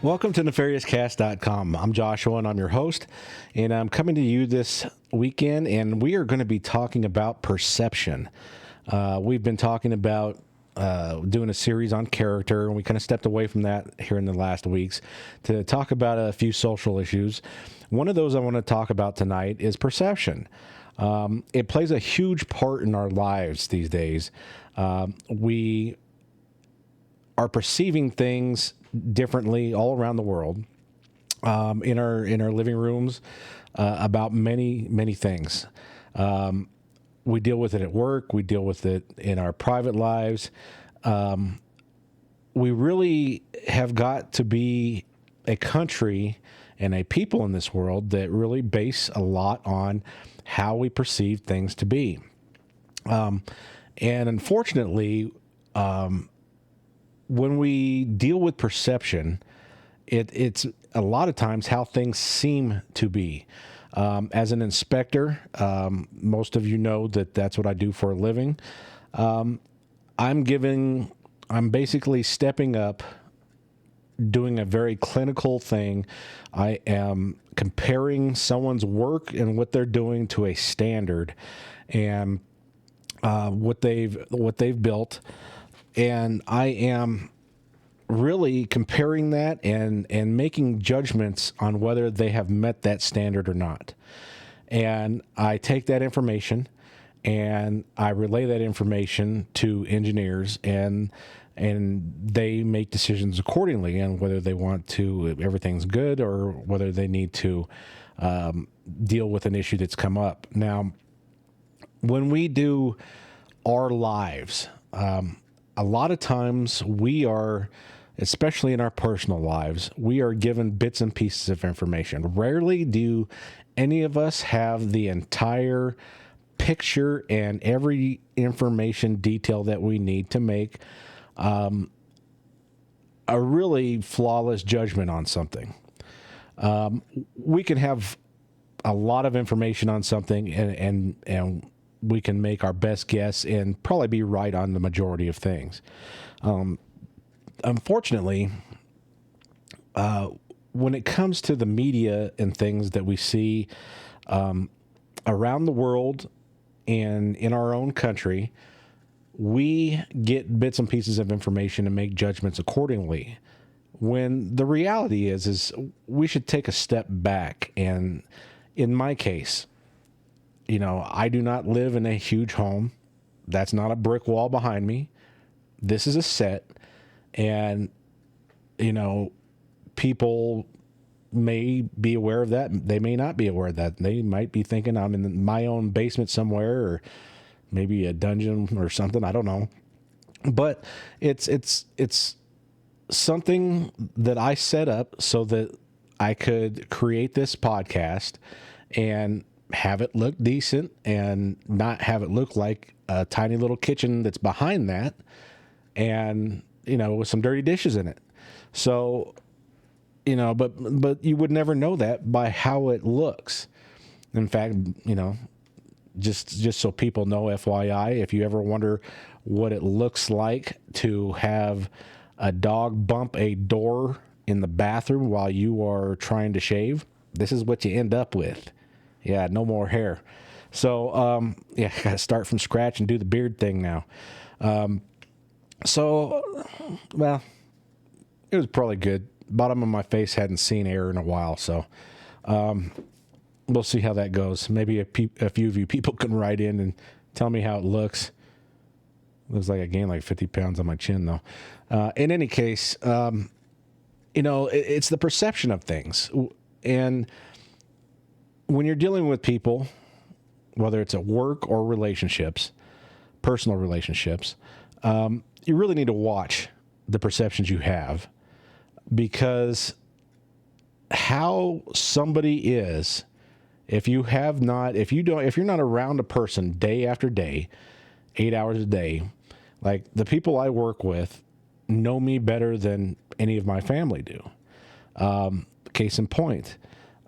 Welcome to NefariousCast.com. I'm Joshua, and I'm your host, and I'm coming to you this weekend, and we are going to be talking about perception. We've been talking about doing a series on character, and we kind of stepped away from that here in the last weeks to talk about a few social issues. One of those I want to talk about tonight is perception. It plays a huge part in our lives these days. We are perceiving things differently all around the world, in our living rooms, about many things. We deal with it at work. We deal with it in our private lives. We really have got to be a country and a people in this world that really base a lot on how we perceive things to be. And unfortunately, when we deal with perception, it's a lot of times how things seem to be. As an inspector, most of you know that that's what I do for a living. I'm basically stepping up, doing a very clinical thing. I am comparing someone's work and what they're doing to a standard, and what they've built. And I am really comparing that and making judgments on whether they have met that standard or not. And I take that information and I relay that information to engineers, and they make decisions accordingly on whether they want to, everything's good, or whether they need to deal with an issue that's come up. Now, when we do our lives, a lot of times we are, especially in our personal lives, we are given bits and pieces of information. Rarely do any of us have the entire picture and every information detail that we need to make a really flawless judgment on something. We can have a lot of information on something, and we can make our best guess and probably be right on the majority of things. Unfortunately, when it comes to the media and things that we see around the world and in our own country, we get bits and pieces of information and make judgments accordingly. When the reality is we should take a step back. And in my case, I do not live in a huge home. That's not a brick wall behind me. This is a set. And, people may be aware of that. They may not be aware of that. They might be thinking I'm in my own basement somewhere, or maybe a dungeon or something. I don't know. But it's something that I set up so that I could create this podcast and have it look decent and not have it look like a tiny little kitchen that's behind that, and with some dirty dishes in it. So but you would never know that by how it looks. In fact, just so people know, FYI, if you ever wonder what it looks like to have a dog bump a door in the bathroom while you are trying to shave, this is what you end up with. Yeah, no more hair. So, I got to start from scratch and do the beard thing now. Well, it was probably good. Bottom of my face hadn't seen air in a while, so we'll see how that goes. Maybe a few of you people can write in and tell me how it looks. Looks like I gained like 50 pounds on my chin, though. In any case, it's the perception of things. And when you're dealing with people, whether it's at work or relationships, personal relationships, you really need to watch the perceptions you have, because how somebody is, if you're not around a person day after day, 8 hours a day, like the people I work with know me better than any of my family do. Case in point,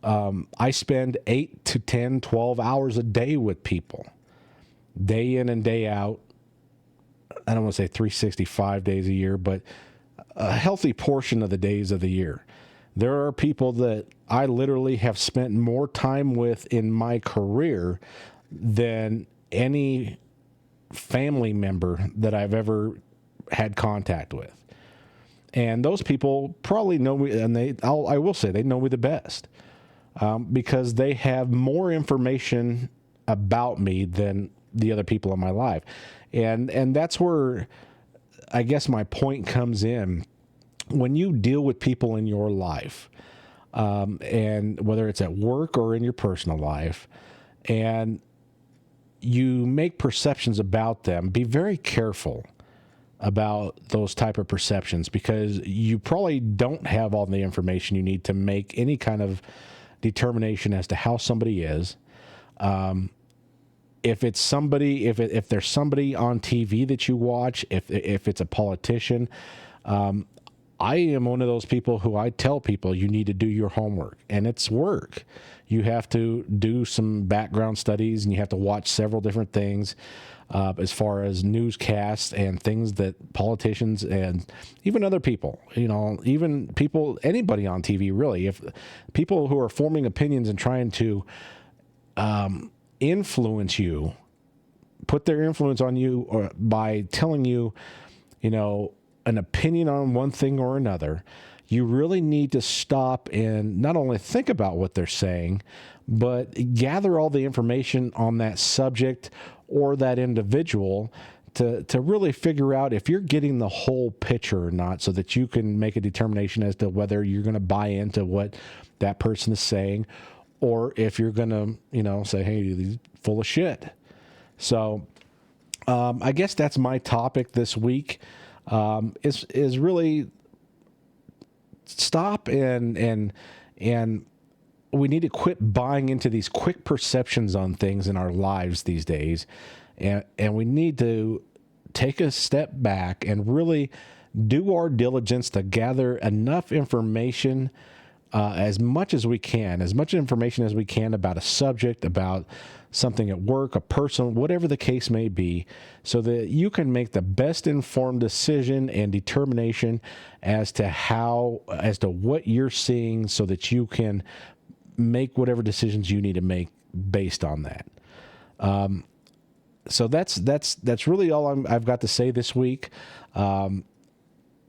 I spend 8 to 10, 12 hours a day with people, day in and day out. I don't want to say 365 days a year, but a healthy portion of the days of the year. There are people that I literally have spent more time with in my career than any family member that I've ever had contact with. And those people probably know me, and I will say they know me the best, because they have more information about me than the other people in my life. And that's where I guess my point comes in. When you deal with people in your life, and whether it's at work or in your personal life, and you make perceptions about them, be very careful about those type of perceptions, because you probably don't have all the information you need to make any kind of determination as to how somebody is. If it's somebody, if there's somebody on TV that you watch, if it's a politician, I am one of those people who I tell people you need to do your homework, and it's work. You have to do some background studies, and you have to watch several different things as far as newscasts and things that politicians and even other people, even people, anybody on TV, really, if people who are forming opinions and trying to influence you, put their influence on you, or by telling you, an opinion on one thing or another, you really need to stop and not only think about what they're saying, but gather all the information on that subject or that individual to really figure out if you're getting the whole picture or not, so that you can make a determination as to whether you're going to buy into what that person is saying, or if you're going to, say, hey, he's full of shit. So I guess that's my topic this week. Is really stop and we need to quit buying into these quick perceptions on things in our lives these days, and we need to take a step back and really do our diligence to gather enough information, as much information as we can about a subject, about something at work, a person, whatever the case may be, so that you can make the best informed decision and determination as to what you're seeing, so that you can make whatever decisions you need to make based on that. So that's really all I've got to say this week.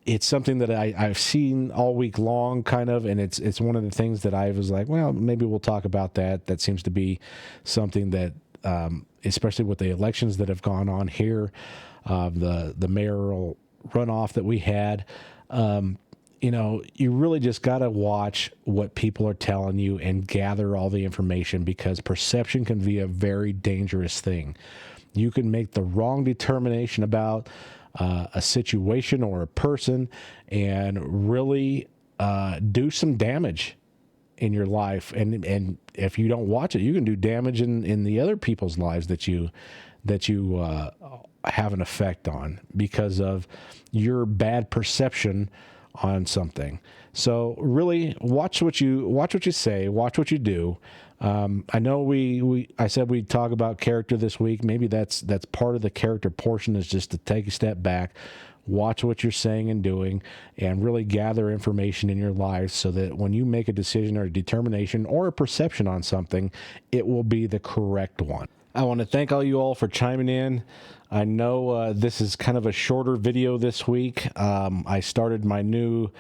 It's something that I've seen all week long, kind of, and it's one of the things that I was like, well, maybe we'll talk about that. That seems to be something that, especially with the elections that have gone on here, the mayoral runoff that we had, you really just got to watch what people are telling you and gather all the information, because perception can be a very dangerous thing. You can make the wrong determination about a situation or a person and really do some damage in your life. And if you don't watch it, you can do damage in the other people's lives that you have an effect on because of your bad perception on something. So really watch what you say, watch what you do. I know I said we'd talk about character this week. Maybe that's part of the character portion, is just to take a step back, watch what you're saying and doing, and really gather information in your life, so that when you make a decision or a determination or a perception on something, it will be the correct one. I want to thank all you all for chiming in. I know this is kind of a shorter video this week. I started my new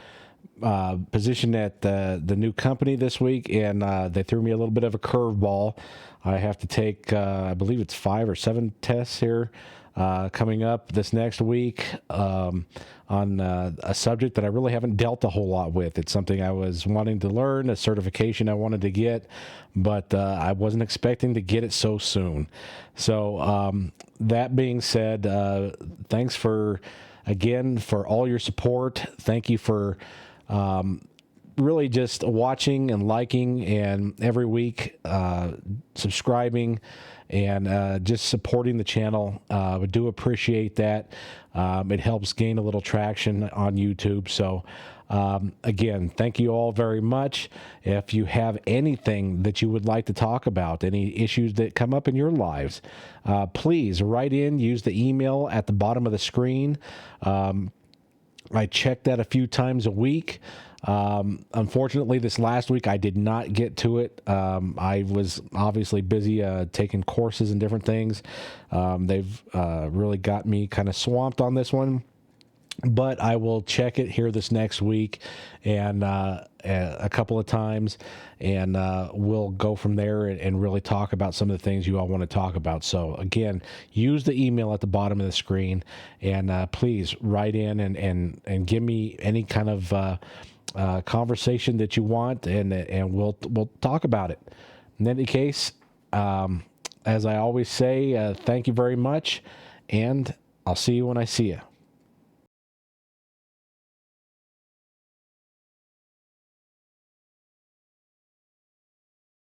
position at the new company this week, and they threw me a little bit of a curveball. I have to take, I believe it's 5 or 7 tests here coming up this next week on a subject that I really haven't dealt a whole lot with. It's something I was wanting to learn, a certification I wanted to get, but I wasn't expecting to get it so soon. So that being said, thanks for all your support. Thank you for really just watching and liking, and every week subscribing and just supporting the channel. We do appreciate that. It helps gain a little traction on YouTube. So again, thank you all very much. If you have anything that you would like to talk about, any issues that come up in your lives, please write in, use the email at the bottom of the screen. I check that a few times a week. Unfortunately, this last week I did not get to it. I was obviously busy taking courses and different things. They've really got me kind of swamped on this one. But I will check it here this next week and a couple of times, and we'll go from there and really talk about some of the things you all want to talk about. So, again, use the email at the bottom of the screen, and please write in and give me any kind of conversation that you want, and we'll talk about it. In any case, as I always say, thank you very much, and I'll see you when I see you.